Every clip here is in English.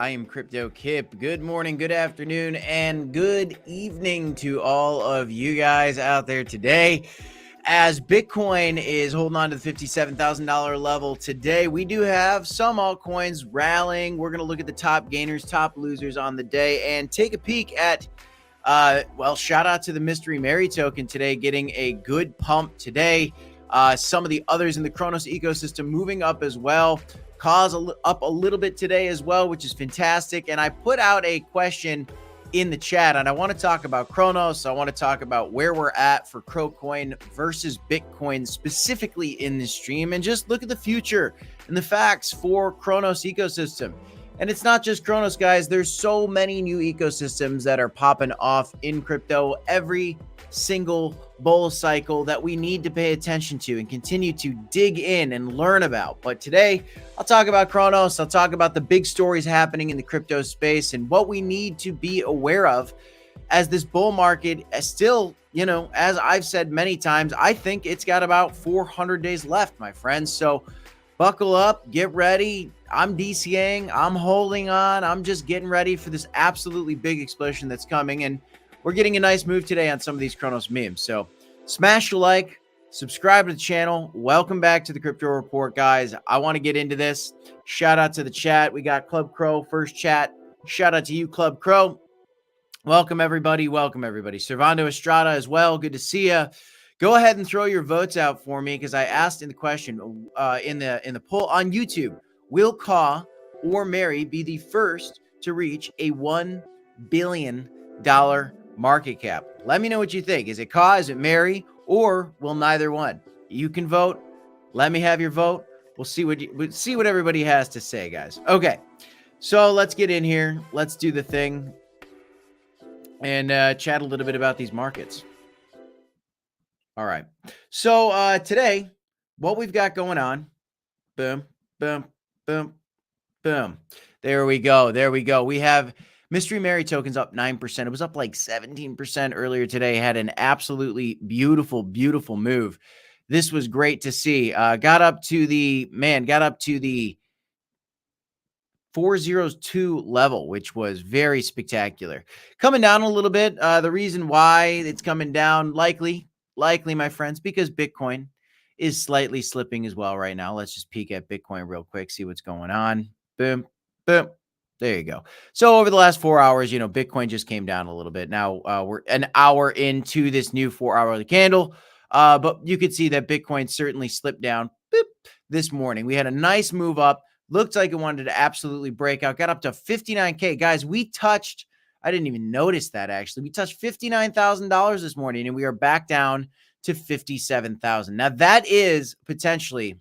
I am Crypto Kip. Good morning, good afternoon, and good evening to all of you guys out there today. As Bitcoin is holding on to the $57,000 level today, we do have some altcoins rallying. We're going to look at the top gainers, top losers on the day, and take a peek at shout out to the mystery MERY token today, getting a good pump today. Some of the others in the Kronos ecosystem moving up as well. Cause up a little bit today as well, which is fantastic. And I put out a question in the chat, and I want to talk about Kronos. I want to talk about where we're at for Coin versus Bitcoin specifically in this stream, and just look at the future and the facts for Kronos ecosystem. And it's not just Kronos, guys. There's so many new ecosystems that are popping off in crypto every single bull cycle that we need to pay attention to and continue to dig in and learn about. But today, I'll talk about Kronos. I'll talk about the big stories happening in the crypto space and what we need to be aware of as this bull market is still, as I've said many times, I think it's got about 400 days left, my friends. So buckle up, get ready. I'm DCAing, I'm holding on. I'm just getting ready for this absolutely big explosion that's coming. And we're getting a nice move today on some of these Kronos memes. So smash a like, subscribe to the channel. Welcome back to the Crypto Report, guys. I want to get into this. Shout out to the chat. We got Club Crow, first chat. Shout out to you, Club Crow. Welcome, everybody. Welcome, everybody. Servando Estrada as well. Good to see you. Go ahead and throw your votes out for me, because I asked in the question in the poll on YouTube, will Ka or MERY be the first to reach a $1 billion market cap? Let me know what you think. Is it Ka? Is it MERY? Or will neither one? You can vote. Let me have your vote. We'll see what everybody has to say, guys. Okay, so let's get in here. Let's do the thing and chat a little bit about these markets. All right. So today, what we've got going on, boom, boom, boom, boom. There we go. There we go. We have mystery MERY tokens up 9%. It was up like 17% earlier today. Had an absolutely beautiful, beautiful move. This was great to see. Got up to the 402 level, which was very spectacular. Coming down a little bit. The reason why it's coming down, likely, my friends, because Bitcoin is slightly slipping as well right now. Let's just peek at Bitcoin real quick, see what's going on. Boom, boom. There you go. So over the last 4 hours, Bitcoin just came down a little bit. Now we're an hour into this new 4-hourly candle, but you could see that Bitcoin certainly slipped down this morning. We had a nice move up. Looked like it wanted to absolutely break out. Got up to 59K. Guys, I didn't even notice that, actually. We touched $59,000 this morning, and we are back down to 57,000. Now, that is potentially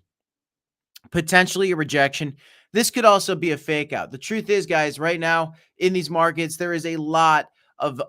a rejection. This could also be a fake out. The truth is, guys, right now in these markets, there is a lot of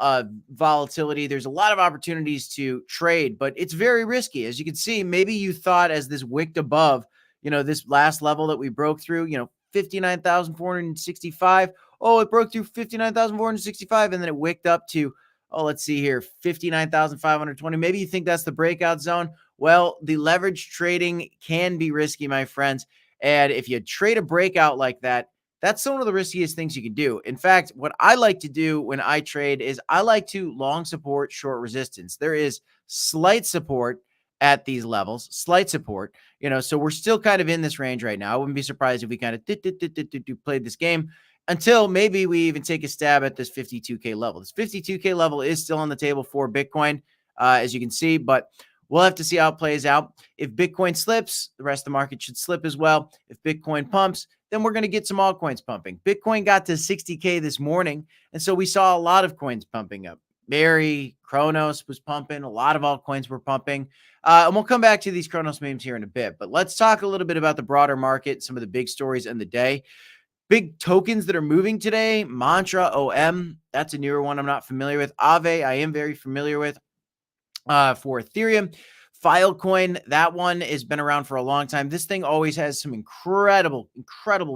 volatility. There's a lot of opportunities to trade, but it's very risky. As you can see, maybe you thought as this wicked above, this last level that we broke through, 59,465. Oh, it broke through 59,465, and then it wicked up to, let's see here, 59,520. Maybe you think that's the breakout zone. Well, the leverage trading can be risky, my friends. And if you trade a breakout like that, that's one of the riskiest things you can do. In fact, what I like to do when I trade is I like to long support, short resistance. There is slight support at these levels, slight support, so we're still kind of in this range right now. I wouldn't be surprised if we kind of played this game until maybe we even take a stab at this 52K level. This 52K level is still on the table for Bitcoin, as you can see, but we'll have to see how it plays out. If Bitcoin slips, the rest of the market should slip as well. If Bitcoin pumps, then we're going to get some altcoins pumping. Bitcoin got to 60K this morning, and so we saw a lot of coins pumping up. MERY, Kronos was pumping. A lot of altcoins were pumping. And we'll come back to these Kronos memes here in a bit. But let's talk a little bit about the broader market, some of the big stories in the day. Big tokens that are moving today. Mantra, OM, that's a newer one I'm not familiar with. Aave, I am very familiar with. For Ethereum, Filecoin, that one has been around for a long time. This thing always has some incredible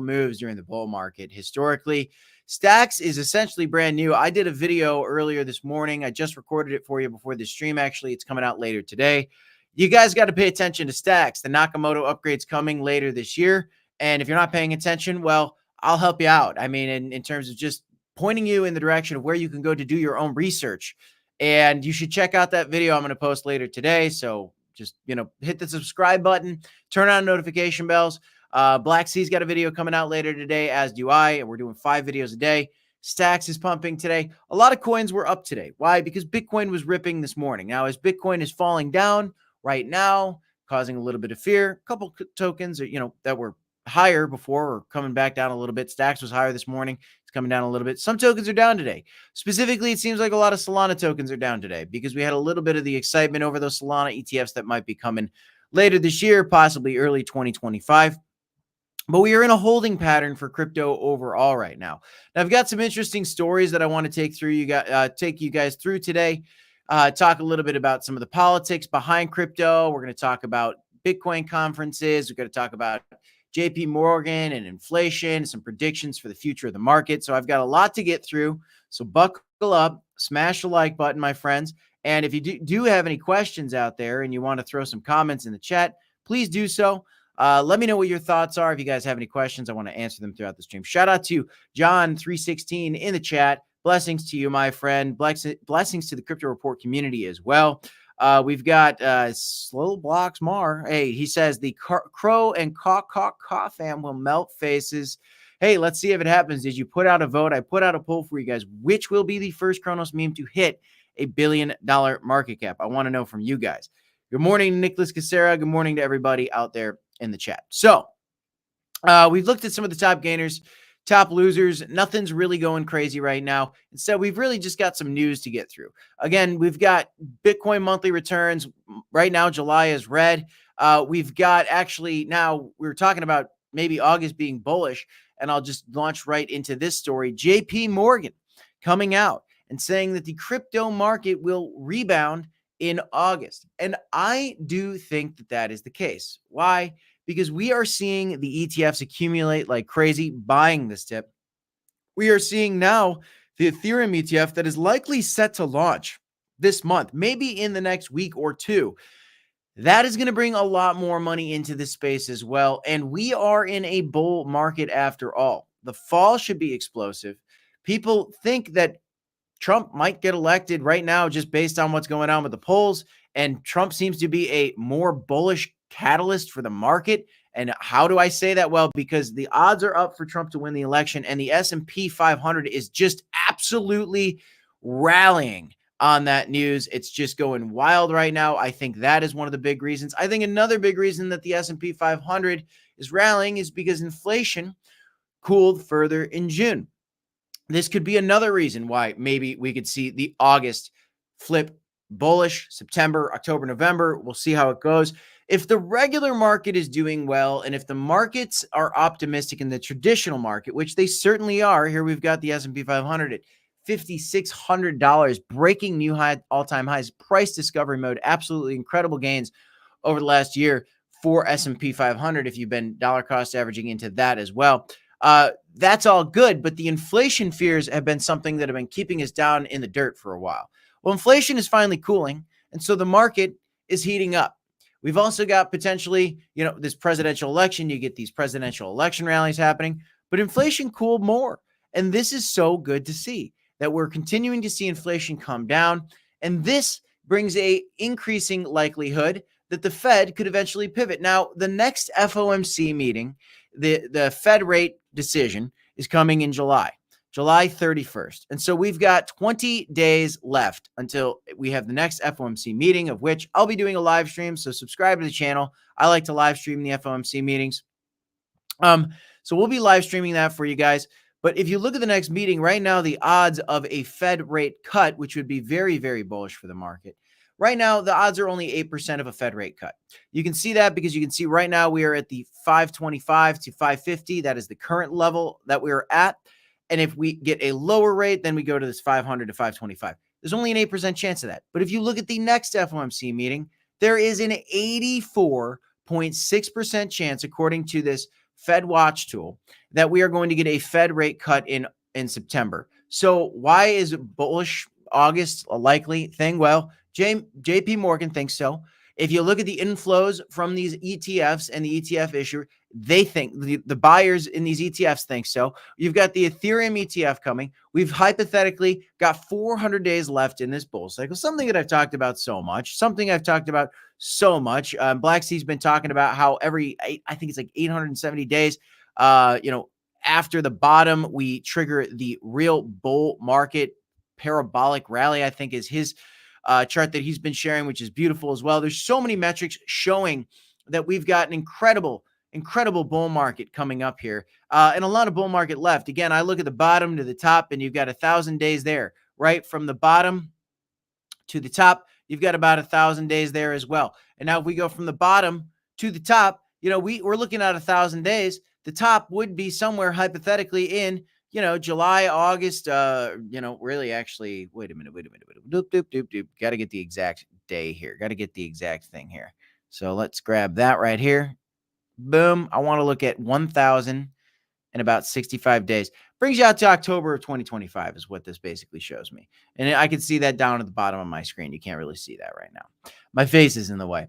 moves during the bull market historically. Stacks is essentially brand new. I did a video earlier this morning. I just recorded it for you before the stream. Actually, it's coming out later today. You guys got to pay attention to Stacks. The Nakamoto upgrade's coming later this year. And if you're not paying attention, well, I'll help you out. I mean, in terms of just pointing you in the direction of where you can go to do your own research. And you should check out that video I'm going to post later today. So just, hit the subscribe button, turn on notification bells. Black C's got a video coming out later today, as do I. And we're doing 5 videos a day. Stacks is pumping today. A lot of coins were up today. Why? Because Bitcoin was ripping this morning. Now, as Bitcoin is falling down right now, causing a little bit of fear, a couple tokens, that were higher before are coming back down a little bit. Stacks was higher this morning. It's coming down a little bit. Some tokens are down today. Specifically, it seems like a lot of Solana tokens are down today because we had a little bit of the excitement over those Solana ETFs that might be coming later this year, possibly early 2025. But we are in a holding pattern for crypto overall right now. Now, I've got some interesting stories that I want to take you guys through today. Talk a little bit about some of the politics behind crypto. We're going to talk about Bitcoin conferences. We're going to talk about JP Morgan and inflation, some predictions for the future of the market. So I've got a lot to get through. So buckle up, smash the like button, my friends. And if you do have any questions out there and you want to throw some comments in the chat, please do so. Let me know what your thoughts are. If you guys have any questions, I want to answer them throughout the stream. Shout out to John316 in the chat. Blessings to you, my friend. Blessings to the Crypto Report community as well. We've got Slow Blocks Mar. Hey, he says the Crow and Caw fam will melt faces. Hey, let's see if it happens. Did you put out a vote? I put out a poll for you guys. Which will be the first Kronos meme to hit $1 billion market cap? I want to know from you guys. Good morning, Nicholas Casera. Good morning to everybody out there in the chat. So we've looked at some of the top gainers, top losers. Nothing's really going crazy right now. Instead, we've really just got some news to get through. Again, we've got Bitcoin monthly returns. Right now, July is red. We've got actually now we were talking about maybe August being bullish, and I'll just launch right into this story. JP Morgan coming out and saying that the crypto market will rebound in August. And I do think that that is the case. Why? Because we are seeing the ETFs accumulate like crazy, buying this tip. We are seeing now the Ethereum ETF that is likely set to launch this month, maybe in the next week or two. That is going to bring a lot more money into this space as well. And we are in a bull market after all. The fall should be explosive. People think that Trump might get elected right now just based on what's going on with the polls. And Trump seems to be a more bullish catalyst for the market. And how do I say that? Well, because the odds are up for Trump to win the election, and the S&P 500 is just absolutely rallying on that news. It's just going wild right now. I think that is one of the big reasons. I think another big reason that the S&P 500 is rallying is because inflation cooled further in June. This could be another reason why maybe we could see the August flip bullish, September, October, November. We'll see how it goes. If the regular market is doing well, and if the markets are optimistic in the traditional market, which they certainly are, here we've got the S&P 500 at $5,600, breaking new all-time highs, price discovery mode, absolutely incredible gains over the last year for S&P 500 if you've been dollar cost averaging into that as well. That's all good, but the inflation fears have been something that have been keeping us down in the dirt for a while. Well, inflation is finally cooling, and so the market is heating up. We've also got potentially, this presidential election. You get these presidential election rallies happening, but inflation cooled more. And this is so good to see that we're continuing to see inflation come down. And this brings a increasing likelihood that the Fed could eventually pivot. Now, the next FOMC meeting, the Fed rate decision is coming in July 31st. And so we've got 20 days left until we have the next FOMC meeting, of which I'll be doing a live stream. So subscribe to the channel. I like to live stream the FOMC meetings. So we'll be live streaming that for you guys. But if you look at the next meeting right now, the odds of a Fed rate cut, which would be very, very bullish for the market. Right now, the odds are only 8% of a Fed rate cut. You can see that because you can see right now we are at the 525 to 550. That is the current level that we are at. And if we get a lower rate, then we go to this 500 to 525. There's only an 8% chance of that. But if you look at the next FOMC meeting, there is an 84.6% chance, according to this Fed Watch tool, that we are going to get a Fed rate cut in September. So why is bullish August a likely thing? Well, JP Morgan thinks so. If you look at the inflows from these ETFs and the ETF issuer, they think the buyers in these ETFs think so. You've got the Ethereum ETF coming. We've hypothetically got 400 days left in this bull cycle, something that I've talked about so much, Black C's been talking about how I think it's like 870 days, after the bottom, we trigger the real bull market parabolic rally, I think is his chart that he's been sharing, which is beautiful as well. There's so many metrics showing that we've got an incredible bull market coming up here, and a lot of bull market left. Again, I look at the bottom to the top, and you've got 1,000 days there, right? From the bottom to the top, you've got about 1,000 days there as well. And now if we go from the bottom to the top, we're looking at 1,000 days. The top would be somewhere hypothetically in, July, August, really actually, wait a minute. Got to get the exact day here. Got to get the exact thing here. So let's grab that right here. Boom. I want to look at 1,000 in about 65 days. Brings you out to October of 2025 is what this basically shows me. And I can see that down at the bottom of my screen. You can't really see that right now. My face is in the way.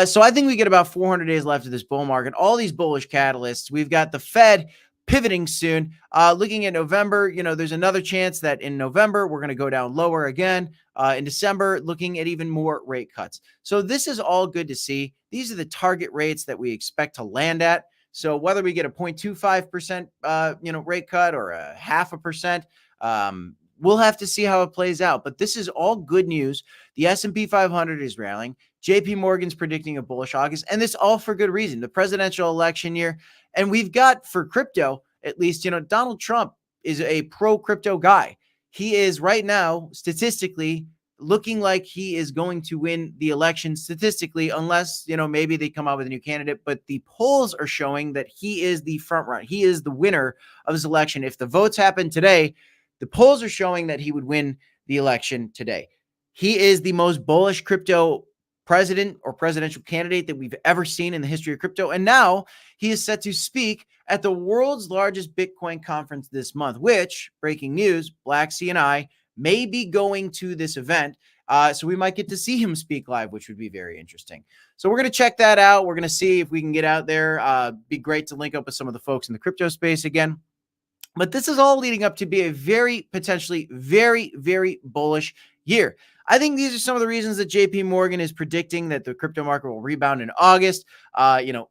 So I think we get about 400 days left of this bull market. All these bullish catalysts. We've got the Fed pivoting soon. Looking at November, there's another chance that in November, we're going to go down lower again. In December, looking at even more rate cuts. So this is all good to see. These are the target rates that we expect to land at. So whether we get a 0.25%, rate cut or a 0.5%, we'll have to see how it plays out. But this is all good news. The S&P 500 is rallying. JP Morgan's predicting a bullish August, and this all for good reason. The presidential election year, and we've got for crypto, at least, Donald Trump is a pro-crypto guy. He is right now statistically looking like he is going to win the election statistically, unless, maybe they come out with a new candidate. But the polls are showing that he is the front runner. He is the winner of this election. If the votes happen today, the polls are showing that he would win the election today. He is the most bullish crypto president or presidential candidate that we've ever seen in the history of crypto. And now he is set to speak at the world's largest Bitcoin conference this month, which, breaking news, Black C and I may be going to this event. So we might get to see him speak live, which would be very interesting. So we're going to check that out. We're going to see if we can get out there. Be great to link up with some of the folks in the crypto space again. But this is all leading up to be a potentially very, very bullish year. I think these are some of the reasons that JP Morgan is predicting that the crypto market will rebound in August.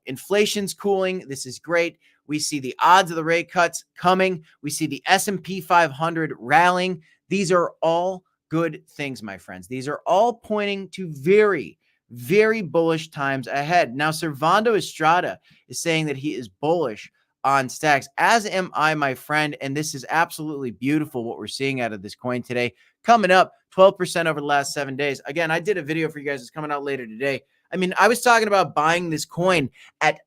Inflation's cooling. This is great. We see the odds of the rate cuts coming. We see the S&P 500 rallying. These are all good things, my friends. These are all pointing to very, very bullish times ahead. Now, Servando Estrada is saying that he is bullish on stacks, as am I, my friend. And this is absolutely beautiful what we're seeing out of this coin today. Coming up 12% over the last 7 days. Again, I did a video for you guys that's coming out later today. I mean, I was talking about buying this coin at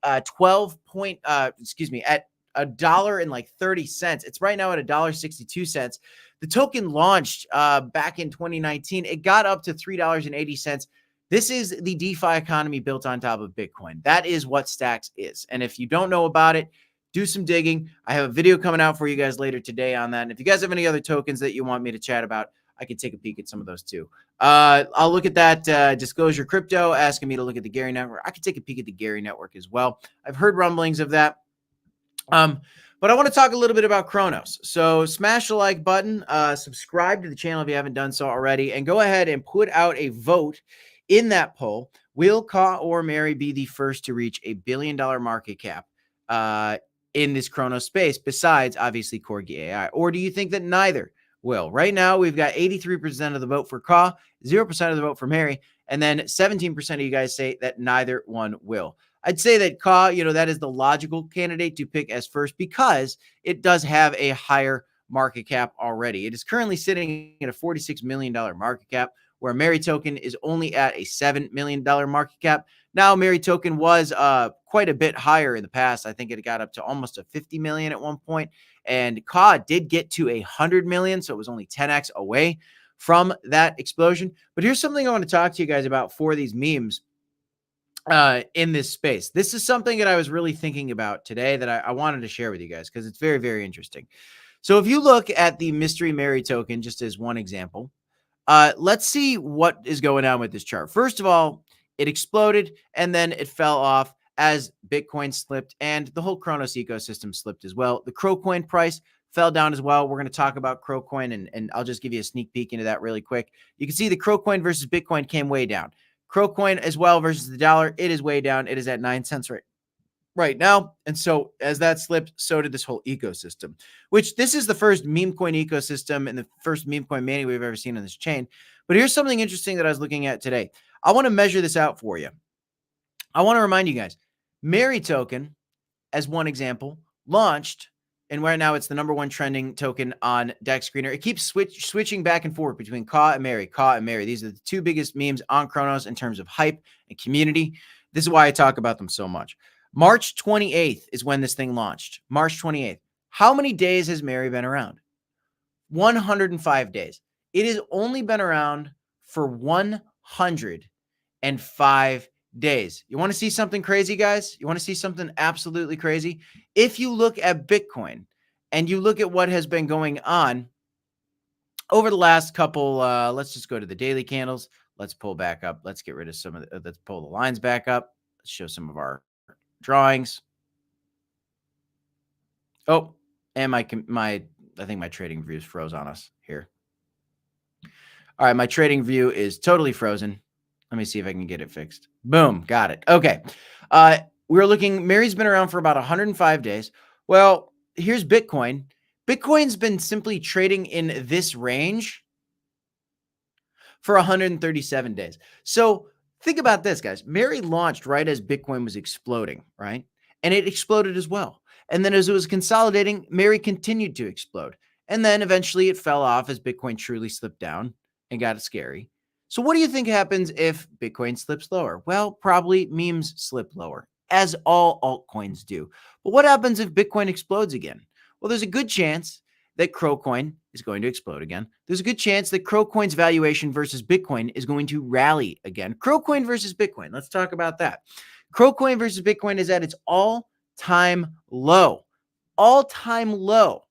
at $1.30. It's right now at $1.62. The token launched back in 2019. It got up to $3.80. This is the DeFi economy built on top of Bitcoin. That is what Stacks is. And if you don't know about it, do some digging. I have a video coming out for you guys later today on that. And if you guys have any other tokens that you want me to chat about, I can take a peek at some of those too. I'll look at that Disclosure Crypto asking me to look at the Gary Network. I can take a peek at the Gary Network as well. I've heard rumblings of that. But I want to talk a little bit about Kronos. So smash the like button, subscribe to the channel if you haven't done so already, and go ahead and put out a vote in that poll. Will Ka or Mary be the first to reach $1 billion market cap in this Kronos space, besides obviously Corgi AI? Or do you think that neither will? Right now, we've got 83% of the vote for Ka, 0% of the vote for Mary, and then 17% of you guys say that neither one will. I'd say that Ka, that is the logical candidate to pick as first because it does have a higher market cap already. It is currently sitting at a $46 million market cap, where MERY token is only at a $7 million market cap. Now, MERY token was quite a bit higher in the past. I think it got up to almost a 50 million at one point. And Ka did get to 100 million, so it was only 10x away from that explosion. But here's something I want to talk to you guys about for these memes in this space. This is something that I was really thinking about today that I wanted to share with you guys because it's very, very interesting. So if you look at the mystery MERY token, just as one example, let's see what is going on with this chart. First of all, it exploded and then it fell off as Bitcoin slipped and the whole Kronos ecosystem slipped as well. The Crocoin price fell down as well. We're going to talk about Crocoin, and I'll just give you a sneak peek into that really quick. You can see the Crocoin versus Bitcoin came way down. Crocoin as well versus the dollar, it is way down. It is at 9 cents right now. And so as that slipped, so did this whole ecosystem, which this is the first meme coin ecosystem and the first meme coin mania we've ever seen on this chain. But here's something interesting that I was looking at today. I want to measure this out for you. I want to remind you guys, MERY token, as one example, launched, and right now it's the number one trending token on Dex Screener. It keeps switching back and forth between CA and MERY. These are the two biggest memes on Kronos in terms of hype and community. This is why I talk about them so much. March 28th is when this thing launched. March 28th. How many days has MERY been around? 105 days. It has only been around for 105 days. You want to see something crazy, guys? You want to see something absolutely crazy? If you look at Bitcoin and you look at what has been going on over the last couple, let's just go to the daily candles. Let's pull back up. Let's get rid of some of the, let's pull the lines back up. Let's show some of our drawings. Oh, and I think my trading view is froze on us here. All right, my trading view is totally frozen. Let me see if I can get it fixed. Boom, got it. Okay. We're looking, MERY's been around for about 105 days. Well, here's Bitcoin. Bitcoin's been simply trading in this range for 137 days. So think about this, guys. MERY launched right as Bitcoin was exploding, right? And it exploded as well. And then as it was consolidating, MERY continued to explode. And then eventually it fell off as Bitcoin truly slipped down and got scary. So what do you think happens if Bitcoin slips lower? Well, probably memes slip lower, as all altcoins do. But what happens if Bitcoin explodes again? Well, there's a good chance that Crocoin is going to explode again. There's a good chance that Crocoin's valuation versus Bitcoin is going to rally again. Crocoin versus Bitcoin. Let's talk about that. Crocoin versus Bitcoin is at its all-time low. All-time low.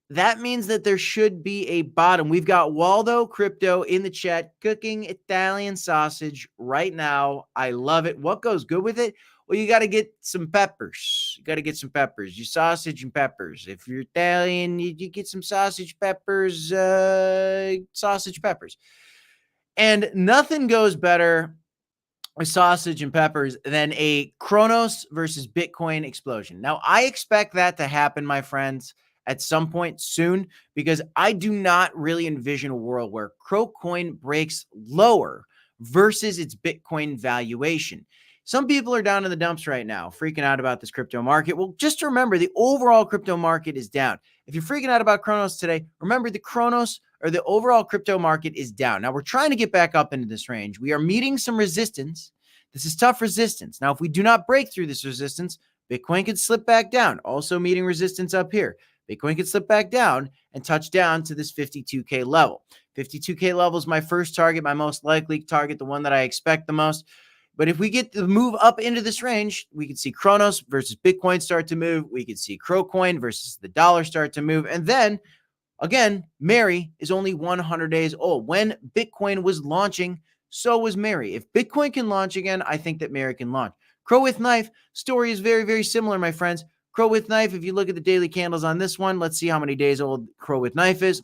That means that there should be a bottom. We've got Waldo Crypto in the chat cooking Italian sausage right now. I love it. What goes good with it? Well, you got to get some peppers. You got to get some peppers. You sausage and peppers. If you're Italian, you get some sausage peppers, sausage peppers. And nothing goes better with sausage and peppers than a Kronos versus Bitcoin explosion. Now, I expect that to happen, my friends, at some point soon, because I do not really envision a world where Crocoin breaks lower versus its Bitcoin valuation. Some people are down in the dumps right now, freaking out about this crypto market. Well, just remember, the overall crypto market is down. If you're freaking out about Kronos today, remember the Kronos or the overall crypto market is down. Now, we're trying to get back up into this range. We are meeting some resistance. This is tough resistance. Now, if we do not break through this resistance, Bitcoin could slip back down. Also meeting resistance up here. Bitcoin could slip back down and touch down to this 52K level. 52K level is my first target, my most likely target, the one that I expect the most. But if we get the move up into this range, we can see Kronos versus Bitcoin start to move. We can see Crocoin versus the dollar start to move. And then, again, MERY is only 100 days old. When Bitcoin was launching, so was MERY. If Bitcoin can launch again, I think that MERY can launch. Crow with Knife story is very, very similar, my friends. Crow with Knife, if you look at the daily candles on this one, let's see how many days old Crow with Knife is.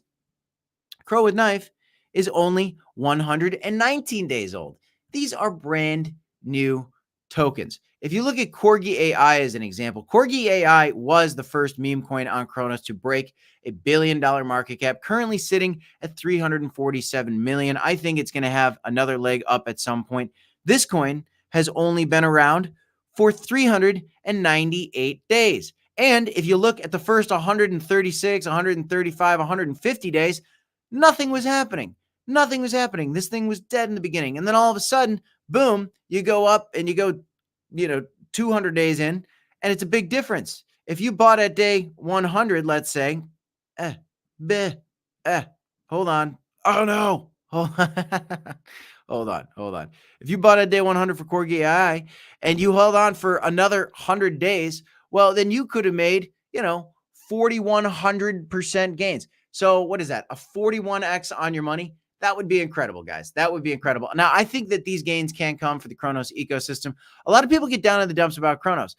Crow with Knife is only 119 days old. These are brand new tokens. If you look at Corgi AI as an example, Corgi AI was the first meme coin on Kronos to break $1 billion market cap, currently sitting at 347 million. I think it's going to have another leg up at some point. This coin has only been around for 398 days. And if you look at the first 136, 135, 150 days, nothing was happening. Nothing was happening. This thing was dead in the beginning. And then all of a sudden, boom, you go up and you go, 200 days in, and it's a big difference. If you bought at day 100, let's say, hold on. Oh no. Hold on. If you bought at day 100 for Corgi AI and you held on for another 100 days, well, then you could have made, 4,100% gains. So what is that? A 41x on your money? That would be incredible, guys. That would be incredible. Now, I think that these gains can come for the Kronos ecosystem. A lot of people get down in the dumps about Kronos.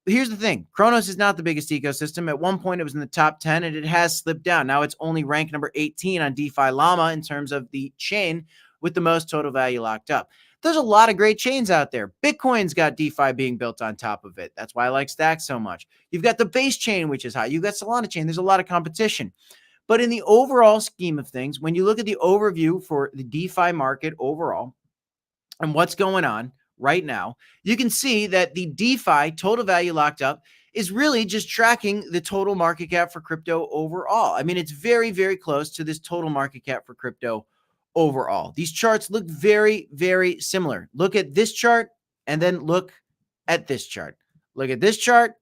Here's the thing. Kronos is not the biggest ecosystem. At one point, it was in the top 10, and it has slipped down. Now it's only ranked number 18 on DeFi Llama in terms of the chain with the most total value locked up. There's a lot of great chains out there. Bitcoin's got DeFi being built on top of it. That's why I like Stacks so much. You've got the base chain, which is high. You've got Solana chain. There's a lot of competition. But in the overall scheme of things, when you look at the overview for the DeFi market overall and what's going on right now, you can see that the DeFi total value locked up is really just tracking the total market cap for crypto overall. I mean, it's very, very close to this total market cap for crypto overall. These charts look very, very similar. Look at this chart and then look at this chart. Look at this chart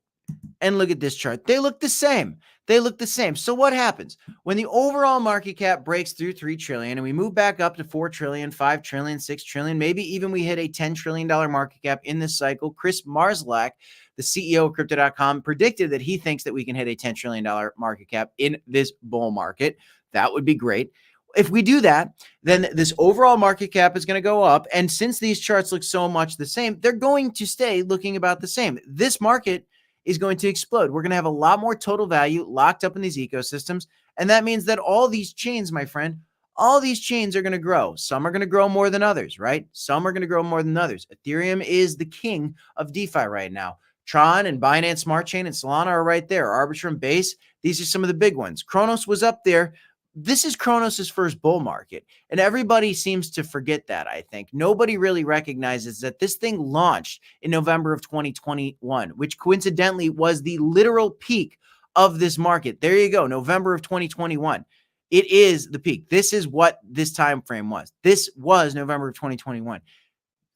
and look at this chart. They look the same. They look the same. So what happens when the overall market cap breaks through 3 trillion and we move back up to 4 trillion, 5 trillion, 6 trillion, maybe even we hit a $10 trillion market cap in this cycle? Chris Marszalek, the CEO of crypto.com, predicted that he thinks that we can hit a $10 trillion market cap in this bull market. That would be great. If we do that, then this overall market cap is going to go up. And since these charts look so much the same, they're going to stay looking about the same. This market is going to explode. We're going to have a lot more total value locked up in these ecosystems. And that means that all these chains, my friend, all these chains are going to grow. Some are going to grow more than others, right? Some are going to grow more than others. Ethereum is the king of DeFi right now. Tron and Binance Smart Chain and Solana are right there. Arbitrum, Base, these are some of the big ones. Kronos was up there. This is Kronos' first bull market, and everybody seems to forget that, I think. Nobody really recognizes that this thing launched in November of 2021, which coincidentally was the literal peak of this market. There you go, November of 2021. It is the peak. This is what this time frame was. This was November of 2021.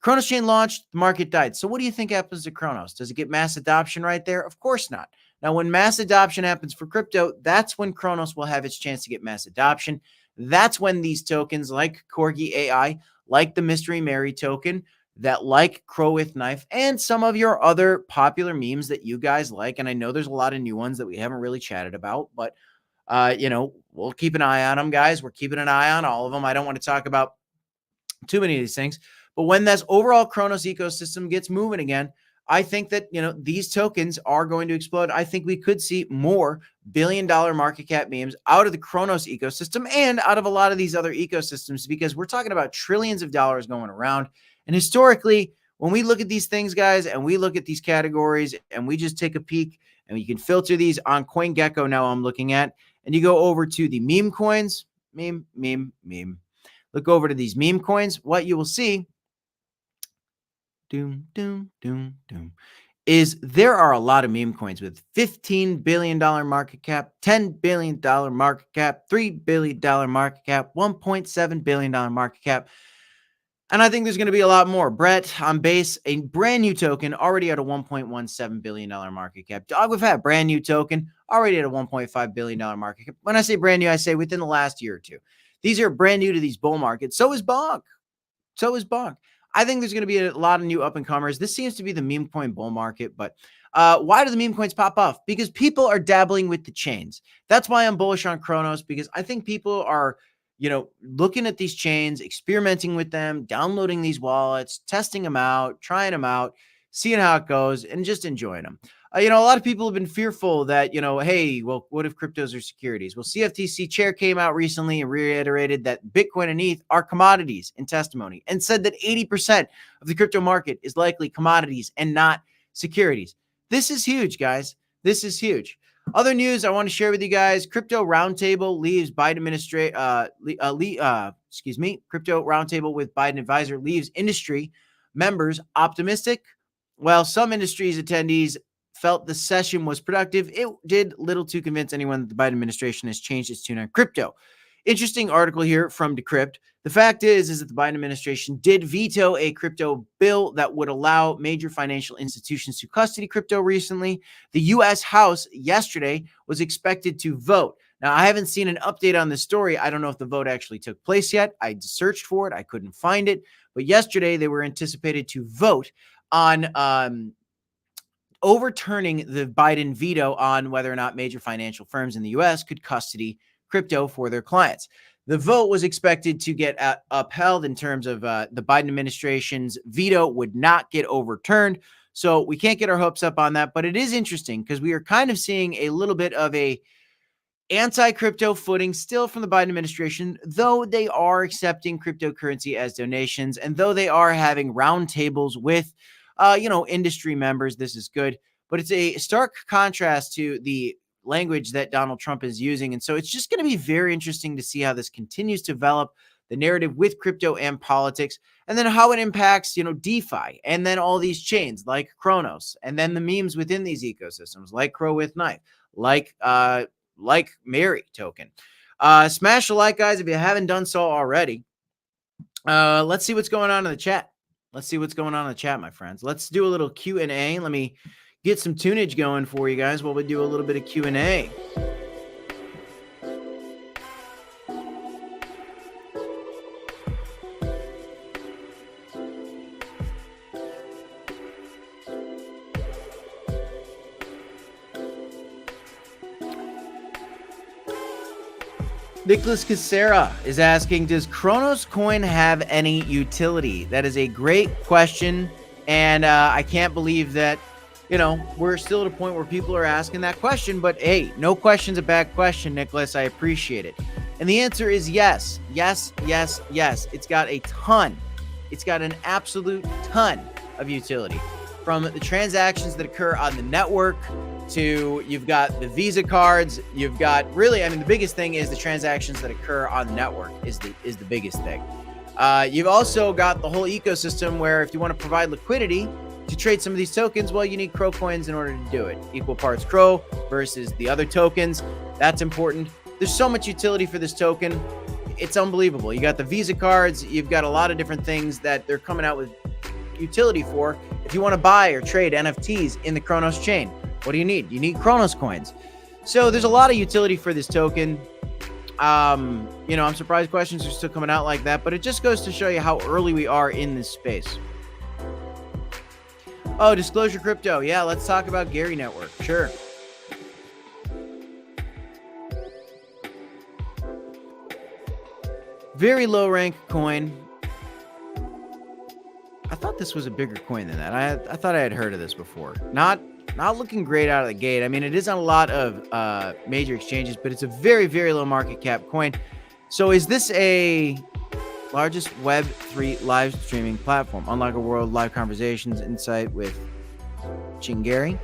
Kronos chain launched, the market died. So what do you think happens to Kronos? Does it get mass adoption right there? Of course not. Now, when mass adoption happens for crypto, that's when Kronos will have its chance to get mass adoption. That's when these tokens like Corgi AI, like the Mystery MERY token, that like Crow with Knife, and some of your other popular memes that you guys like, and I know there's a lot of new ones that we haven't really chatted about, but, we'll keep an eye on them, guys. We're keeping an eye on all of them. I don't want to talk about too many of these things, but when this overall Kronos ecosystem gets moving again, I think that, these tokens are going to explode. I think we could see more billion-dollar market cap memes out of the Kronos ecosystem and out of a lot of these other ecosystems, because we're talking about trillions of dollars going around. And historically, when we look at these things, guys, and we look at these categories and we just take a peek and you can filter these on CoinGecko now I'm looking at, and you go over to the meme coins, meme. Look over to these meme coins. What you will see is there are a lot of meme coins with $15 billion market cap, $10 billion market cap, $3 billion market cap, $1.7 billion market cap. And I think there's going to be a lot more. Brett on Base, a brand new token, already at a $1.17 billion market cap. Dog with Hat, brand new token, already at a $1.5 billion market cap. When I say brand new, I say within the last year or two. These are brand new to these bull markets. So is Bonk. I think there's going to be a lot of new up-and-comers. This seems to be the meme coin bull market, but why do the meme coins pop off? Because people are dabbling with the chains. That's why I'm bullish on Kronos, because I think people are, looking at these chains, experimenting with them, downloading these wallets, testing them out, trying them out, seeing how it goes, and just enjoying them. A lot of people have been fearful that, hey, well, what if cryptos are securities? Well, CFTC chair came out recently and reiterated that Bitcoin and ETH are commodities in testimony, and said that 80% of the crypto market is likely commodities and not securities. This is huge, guys. This is huge. Other news I want to share with you guys: Crypto Roundtable leaves Biden Crypto Roundtable with Biden advisor leaves industry members optimistic. While some industries attendees felt the session was productive, it did little to convince anyone that the Biden administration has changed its tune on crypto. Interesting article here from Decrypt. The fact is that the Biden administration did veto a crypto bill that would allow major financial institutions to custody crypto recently. The U.S. House yesterday was expected to vote. Now, I haven't seen an update on this story. I don't know if the vote actually took place yet. I searched for it. I couldn't find it. But yesterday, they were anticipated to vote on overturning the Biden veto on whether or not major financial firms in the U.S. could custody crypto for their clients. The vote was expected to get upheld in terms of the Biden administration's veto would not get overturned. So we can't get our hopes up on that. But it is interesting because we are kind of seeing a little bit of a anti-crypto footing still from the Biden administration, though they are accepting cryptocurrency as donations, and though they are having roundtables with, industry members. This is good, but it's a stark contrast to the language that Donald Trump is using, and so it's just going to be very interesting to see how this continues to develop the narrative with crypto and politics, and then how it impacts, DeFi, and then all these chains like Kronos, and then the memes within these ecosystems like Crow with Knife, like MERY token. Smash a like, guys, if you haven't done so already. Let's see what's going on in the chat. Let's see what's going on in the chat, my friends. Let's do a little Q&A. Let me get some tunage going for you guys while we do a little bit of Q&A. Nicholas Casera is asking, does Kronos coin have any utility? That is a great question, and I can't believe that, we're still at a point where people are asking that question, but hey, no question's a bad question, Nicholas. I appreciate it. And the answer is yes. Yes, yes, yes. It's got a ton. It's got an absolute ton of utility. From the transactions that occur on the network to you've got the Visa cards, you've got really, the biggest thing is the transactions that occur on the network is the biggest thing. You've also got the whole ecosystem where if you want to provide liquidity to trade some of these tokens, well, you need Crow coins in order to do it. Equal parts Crow versus the other tokens. That's important. There's so much utility for this token. It's unbelievable. You got the Visa cards. You've got a lot of different things that they're coming out with utility for. If you want to buy or trade NFTs in the Kronos chain, what do you need? You need Kronos coins. So there's a lot of utility for this token. I'm surprised questions are still coming out like that, but it just goes to show you how early we are in this space. Oh, Disclosure Crypto. Yeah, let's talk about Gary Network. Sure. Very low rank coin. I thought this was a bigger coin than that. I thought I had heard of this before. Not looking great out of the gate. It is on a lot of major exchanges, but it's a very, very low market cap coin. So is this a largest Web3 live streaming platform? Unlock a world, live conversations, insight with Chingari,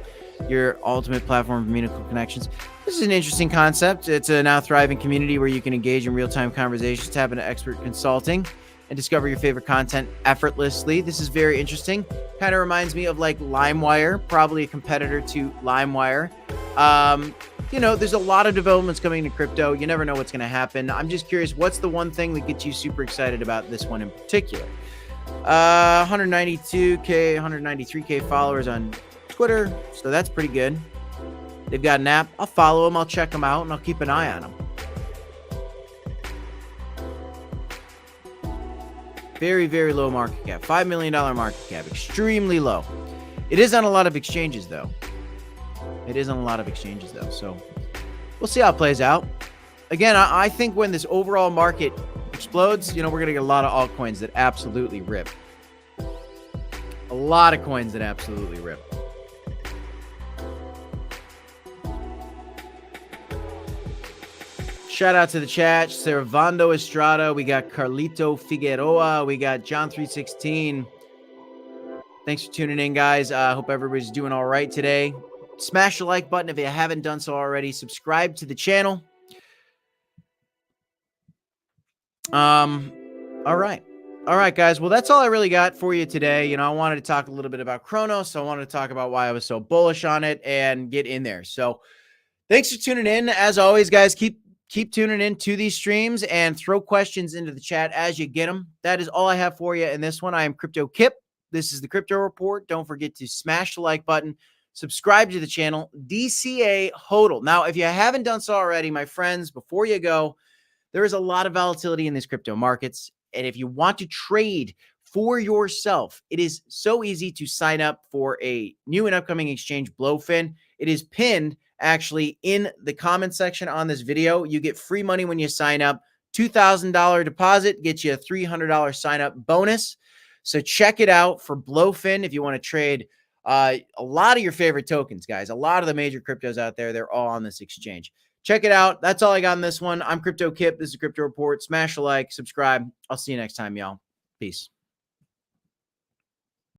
your ultimate platform of meaningful connections. This is an interesting concept. It's a now thriving community where you can engage in real-time conversations, tap into expert consulting, and discover your favorite content effortlessly. This is very interesting. Kind of reminds me of like LimeWire, probably a competitor to LimeWire. There's a lot of developments coming to crypto. You never know what's going to happen. I'm just curious, what's the one thing that gets you super excited about this one in particular? 192K, 193K followers on Twitter, so that's pretty good. They've got an app. I'll follow them. I'll check them out, and I'll keep an eye on them. Very, very low market cap. $5 million market cap. Extremely low. It is on a lot of exchanges, though. So we'll see how it plays out. Again, I think when this overall market explodes, we're going to get a lot of altcoins that absolutely rip. A lot of coins that absolutely rip. Shout out to the chat. Servando Estrada. We got Carlito Figueroa. We got John316. Thanks for tuning in, guys. Hope everybody's doing all right today. Smash the like button if you haven't done so already. Subscribe to the channel. All right, guys. Well, that's all I really got for you today. I wanted to talk a little bit about Kronos. I wanted to talk about why I was so bullish on it and get in there. So thanks for tuning in. As always, guys, keep tuning in to these streams and throw questions into the chat as you get them. That is all I have for you in this one. I am Crypto Kip. This is the Crypto Report. Don't forget to smash the like button, subscribe to the channel, DCA HODL. Now, if you haven't done so already, my friends, before you go, there is a lot of volatility in these crypto markets. And if you want to trade for yourself, it is so easy to sign up for a new and upcoming exchange, Blowfin. It is pinned actually in the comment section on this video. You get free money when you sign up. $2,000 deposit gets you a $300 sign up bonus. So check it out for Blowfin if you want to trade a lot of your favorite tokens, guys. A lot of the major cryptos out there, they're all on this exchange. Check it out. That's all I got on this one. I'm Crypto Kip. This is Crypto Report. Smash a like, subscribe. I'll see you next time, y'all. Peace.